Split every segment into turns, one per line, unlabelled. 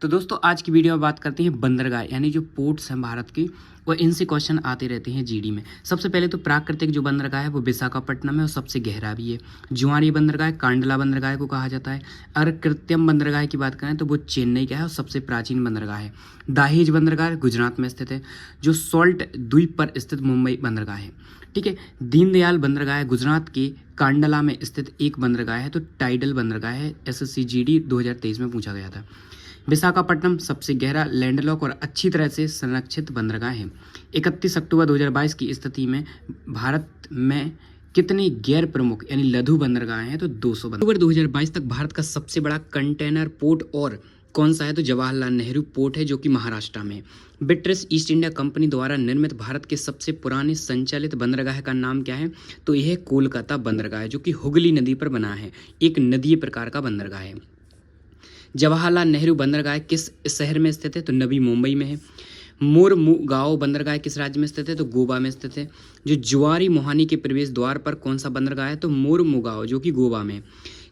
तो दोस्तों आज की वीडियो में बात करते हैं बंदरगाह यानी जो पोर्ट्स हैं भारत की, और इनसे क्वेश्चन आते रहते हैं जीडी में। सबसे पहले तो प्राकृतिक जो बंदरगाह है वो विशाखापट्टनम है और सबसे गहरा भी है। जुआरी बंदरगाह कांडला बंदरगाह को कहा जाता है। अगर कृत्रिम बंदरगाह की बात करें तो वो चेन्नई का है और सबसे प्राचीन बंदरगाह है। दाहेज बंदरगाह गुजरात में स्थित है। जो सॉल्ट द्वीप पर स्थित मुंबई बंदरगाह है। ठीक है। दीनदयाल बंदरगाह गुजरात के कांडला में स्थित एक बंदरगाह है। तो टाइडल बंदरगाह है। एसएससी जीडी 2023 में पूछा गया था। विशाखापट्टनम सबसे गहरा लैंडलॉक और अच्छी तरह से संरक्षित बंदरगाह है। 31 अक्टूबर 2022 की स्थिति में भारत में कितने गैर प्रमुख यानी लघु बंदरगाह हैं? तो 200 अक्टूबर 2022 तक भारत का सबसे बड़ा कंटेनर पोर्ट और कौन सा है? तो जवाहरलाल नेहरू पोर्ट है, जो कि महाराष्ट्र में है। ब्रिटिश ईस्ट इंडिया कंपनी द्वारा निर्मित भारत के सबसे पुराने संचालित बंदरगाह का नाम क्या है? तो यह कोलकाता बंदरगाह है, जो कि हुगली नदी पर बना है। एक नदीय प्रकार का बंदरगाह है। जवाहरलाल नेहरू बंदरगाह किस शहर में स्थित है? तो नवी मुंबई में है। मोरमुगांव बंदरगाह किस राज्य में स्थित है? तो गोवा में स्थित है। जो जुआरी मोहानी के प्रवेश द्वार पर कौन सा बंदरगाह है? तो मोरमुगांव, जो कि गोवा में।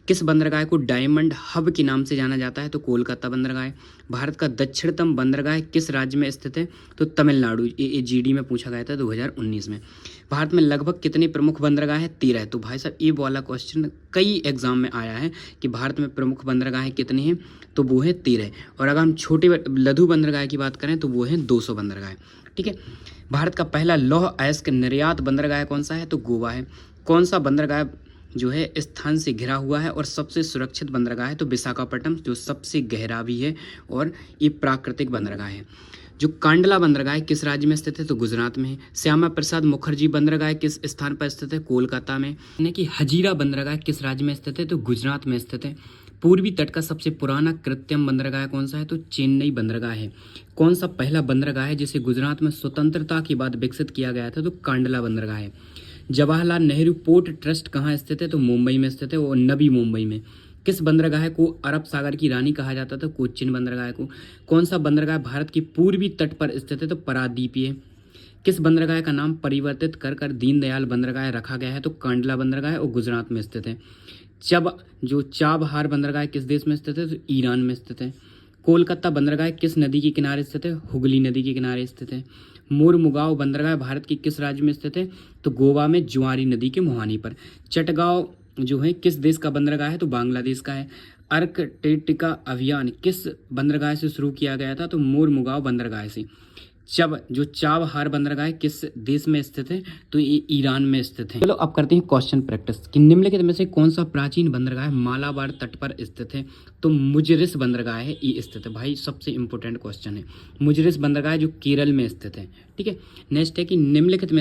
किस बंदरगाह को डायमंड हब के नाम से जाना जाता है? तो कोलकाता बंदरगाह। भारत का दक्षिणतम बंदरगाह किस राज्य में स्थित है? तो तमिलनाडु। ये जीडी में पूछा गया था 2019 में। भारत में लगभग कितने प्रमुख बंदरगाह है? 13। तो भाई साहब ये वाला क्वेश्चन कई एग्जाम में आया है कि भारत में प्रमुख बंदरगाह कितने हैं? तो वो है 13। और अगर हम छोटे लघु बंदरगाह की बात करें तो वो है 200 बंदरगाह। ठीक है। भारत का पहला लौह अयस्क निर्यात बंदरगाह कौन सा है? तो गोवा है। कौन सा बंदरगाह जो है स्थान से घिरा हुआ है और सबसे सुरक्षित बंदरगाह है? तो विशाखापट्टनम, जो सबसे गहरा भी है और ये प्राकृतिक बंदरगाह है। जो कांडला बंदरगाह किस राज्य में स्थित है? तो गुजरात में है। श्यामा प्रसाद मुखर्जी बंदरगाह किस स्थान पर स्थित है? कोलकाता में। यानी कि हजीरा बंदरगाह किस राज्य में स्थित है? तो गुजरात में स्थित है। पूर्वी तट का सबसे पुराना कृत्रिम बंदरगाह कौन सा है? तो चेन्नई बंदरगाह है। कौन सा पहला बंदरगाह है जिसे गुजरात में स्वतंत्रता के बाद विकसित किया गया था? तो कांडला बंदरगाह है। जवाहरलाल नेहरू पोर्ट ट्रस्ट कहाँ स्थित है? तो मुंबई में स्थित है और नवी मुंबई में। किस बंदरगाह को अरब सागर की रानी कहा जाता था? कोच्चिन बंदरगाह को। कौन सा बंदरगाह भारत के पूर्वी तट पर स्थित है? तो पारादीप है। किस बंदरगाह का नाम परिवर्तित कर दीनदयाल बंदरगाह रखा गया है? तो कांडला बंदरगाह और गुजरात में स्थित है। जो चाबहार बंदरगाह किस देश में स्थित है? तो ईरान में स्थित है। कोलकाता बंदरगाह किस नदी के किनारे स्थित है? हुगली नदी के किनारे स्थित है। मोरमुगांव बंदरगाह भारत के किस राज्य में स्थित है? तो गोवा में जुआरी नदी के मुहानी पर। चटगांव जो है किस देश का बंदरगाह है? तो बांग्लादेश का है। अर्कटिका अभियान किस बंदरगाह से शुरू किया गया था? तो मोरमुगांव बंदरगाह से। जो चाबहार बंदरगाह किस देश में स्थित है? तो ये ईरान में स्थित है। चलो अब करते हैं क्वेश्चन प्रैक्टिस कि निम्नलिखित में से कौन सा प्राचीन बंदरगाह मालाबार तट पर स्थित है? तो मुजरिस बंदरगाह है, ये स्थित है। भाई सबसे इंपॉर्टेंट क्वेश्चन है। मुजरिस बंदरगाह जो केरल में स्थित है। ठीक है। नेक्स्ट है कि निम्नलिखित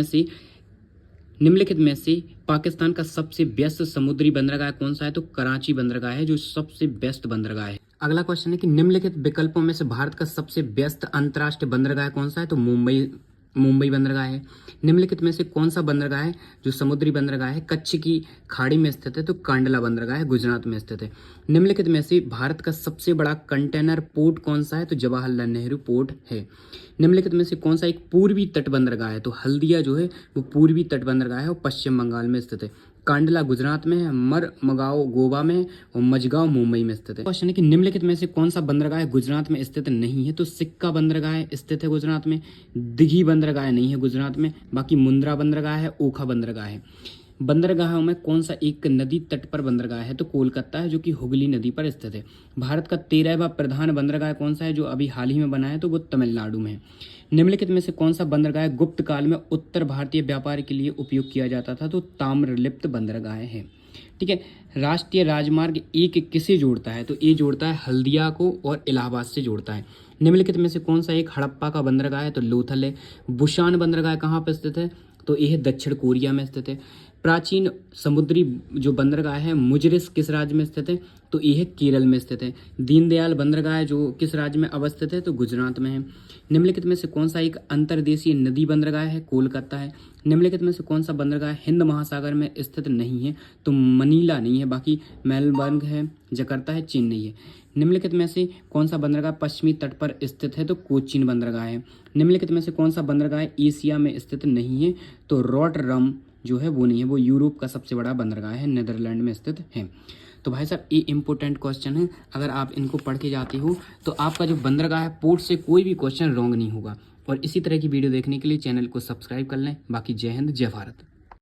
में से पाकिस्तान का सबसे व्यस्त समुद्री बंदरगाह कौन सा है? तो कराची बंदरगाह है, जो सबसे व्यस्त बंदरगाह है। अगला क्वेश्चन है कि निम्नलिखित विकल्पों में से भारत का सबसे व्यस्त अंतर्राष्ट्रीय बंदरगाह कौन सा है? तो मुंबई बंदरगाह है। निम्नलिखित में से कौन सा बंदरगाह है जो समुद्री बंदरगाह है कच्छ की खाड़ी में स्थित है? तो कांडला बंदरगाह है, गुजरात में स्थित है। निम्नलिखित में से भारत का सबसे बड़ा कंटेनर पोर्ट कौन सा है? तो जवाहरलाल नेहरू पोर्ट है। निम्नलिखित में से कौन सा एक पूर्वी तट बंदरगाह है? तो हल्दिया जो है वो पूर्वी तट बंदरगाह है और पश्चिम बंगाल में स्थित है। कांडला गुजरात में है। मरमगांव गोवा में है और मझगांव मुंबई में स्थित है। क्वेश्चन है कि निम्नलिखित में से कौन सा बंदरगाह गुजरात में स्थित नहीं है? तो सिक्का बंदरगाह स्थित है गुजरात में। दिघी बंदरगाह नहीं है गुजरात में। बाकी मुंद्रा बंदरगाह है, ओखा बंदरगाह है। बंदरगाहों में कौन सा एक नदी तट पर बंदरगाह है? तो कोलकाता है, जो कि हुगली नदी पर स्थित है। भारत का 13वां प्रधान बंदरगाह कौन सा है जो अभी हाल ही में बना है? तो वो तमिलनाडु में है। निम्नलिखित में से कौन सा बंदरगाह गुप्त काल में उत्तर भारतीय व्यापार के लिए उपयोग किया जाता था? तो ताम्रलिप्त बंदरगाह है। ठीक है। राष्ट्रीय राजमार्ग एक किसे जोड़ता है? तो ये जोड़ता है हल्दिया को और इलाहाबाद से जोड़ता है। निम्नलिखित में से कौन सा एक हड़प्पा का बंदरगाह है? तो लोथल है। बुशान बंदरगाह कहाँ पर स्थित है? तो यह दक्षिण कोरिया में स्थित है। प्राचीन समुद्री जो बंदरगाह है मुजरिस किस राज्य में स्थित है? तो यह केरल में स्थित है। दीनदयाल बंदरगाह जो किस राज्य में अवस्थित है? तो गुजरात में है। निम्नलिखित में से कौन सा एक अंतर्देशीय नदी बंदरगाह है? कोलकाता है। निम्नलिखित में से कौन सा बंदरगाह हिंद महासागर में स्थित नहीं है? तो मनीला नहीं है, बाकी मेलबर्न है, जकार्ता है, चेन्नई है। निम्नलिखित में से कौन सा बंदरगाह पश्चिमी तट पर स्थित है? तो कोचीन बंदरगाह है। निम्नलिखित में से कौन सा बंदरगाह एशिया में स्थित नहीं है? तो रॉटरडम जो है वो नहीं है, वो यूरोप का सबसे बड़ा बंदरगाह है, नीदरलैंड में स्थित है। तो भाई साहब ये इंपॉर्टेंट क्वेश्चन है, अगर आप इनको पढ़ के जाते हो तो आपका जो बंदरगाह है पोर्ट से कोई भी क्वेश्चन रॉन्ग नहीं होगा। और इसी तरह की वीडियो देखने के लिए चैनल को सब्सक्राइब कर लें। बाकी जय हिंद, जय भारत।